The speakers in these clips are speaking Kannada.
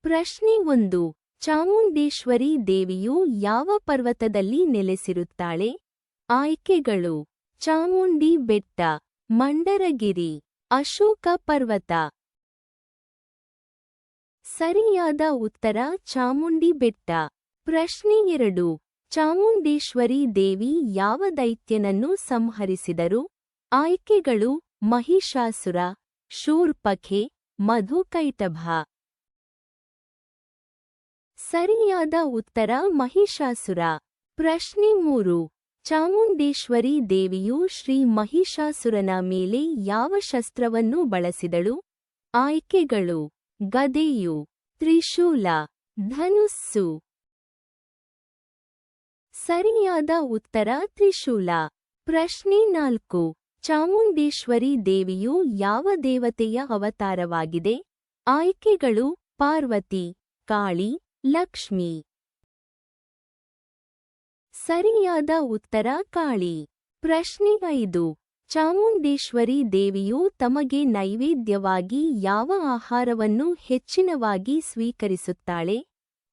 ಪ್ರಶ್ನೆ 1. ಚಾಮುಂಡೇಶ್ವರಿ ದೇವಿಯು ಯಾವ ಪರ್ವತದಲ್ಲಿ ನೆಲೆಸಿರುತ್ತಾಳೆ? ಆಯ್ಕೆಗಳು: ಚಾಮುಂಡಿ ಬೆಟ್ಟ, ಮಂಡರಗಿರಿ, ಅಶೋಕ ಪರ್ವತ. ಸರಿಯಾದ ಉತ್ತರ ಚಾಮುಂಡಿ ಬೆಟ್ಟ. ಪ್ರಶ್ನೆ 2. ಚಾಮುಂಡೇಶ್ವರಿ ದೇವಿ ಯಾವ ದೈತ್ಯನನ್ನು ಸಂಹರಿಸಿದರು? ಆಯ್ಕೆಗಳು: ಮಹಿಷಾಸುರ, ಶೂರ್ಪಖೆ, ಮಧುಕೈಟಭ. ಸರಿಯಾದ ಉತ್ತರ ಮಹಿಷಾಸುರ. ಪ್ರಶ್ನೆ 3. ಚಾಮುಂಡೇಶ್ವರಿ ದೇವಿಯು ಶ್ರೀ ಮಹಿಷಾಸುರನ ಮೇಲೆ ಯಾವ ಶಸ್ತ್ರವನ್ನು ಬಳಸಿದಳು? ಆಯ್ಕೆಗಳು: ಗದೆಯು, ತ್ರಿಶೂಲ, ಧನುಸ್ಸು. ಸರಿಯಾದ ಉತ್ತರ ತ್ರಿಶೂಲ. ಪ್ರಶ್ನೆ 4. ಚಾಮುಂಡೇಶ್ವರಿ ದೇವಿಯು ಯಾವ ದೇವತೆಯ ಅವತಾರವಾಗಿದೆ? ಆಯ್ಕೆಗಳು: ಪಾರ್ವತಿ, ಕಾಳಿ, ಲಕ್ಷ್ಮಿ. ಸರಿಯಾದ ಉತ್ತರ ಕಾಳಿ. ಪ್ರಶ್ನೆ 5. ಚಾಮುಂಡೇಶ್ವರಿ ದೇವಿಯು ತಮಗೆ ನೈವೇದ್ಯವಾಗಿ ಯಾವ ಆಹಾರವನ್ನು ಹೆಚ್ಚಿನವಾಗಿ ಸ್ವೀಕರಿಸುತ್ತಾಳೆ?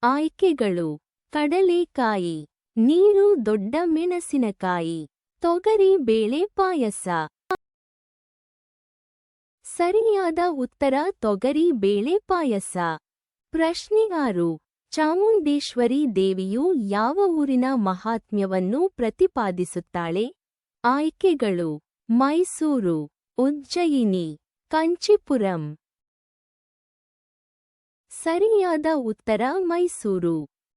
ಆಯ್ಕೆಗಳು: ಕಡಲೆಕಾಯಿ, ನೀರು ದೊಡ್ಡ ಮೆಣಸಿನಕಾಯಿ, ತೊಗರಿ ಬೇಳೆ ಪಾಯಸ. ಸರಿಯಾದ ಉತ್ತರ ತೊಗರಿ ಬೇಳೆ ಪಾಯಸ. ಪ್ರಶ್ನೆ 6. ಚಾಮುಂಡೇಶ್ವರಿ ದೇವಿಯು ಯಾವ ಊರಿನ ಮಹಾತ್ಮ್ಯವನ್ನು ಪ್ರತಿಪಾದಿಸುತ್ತಾಳೆ? ಆಯ್ಕೆಗಳು: ಮೈಸೂರು, ಉಜ್ಜಯಿನಿ, ಕಂಚೀಪುರಂ. ಸರಿಯಾದ ಉತ್ತರ ಮೈಸೂರು.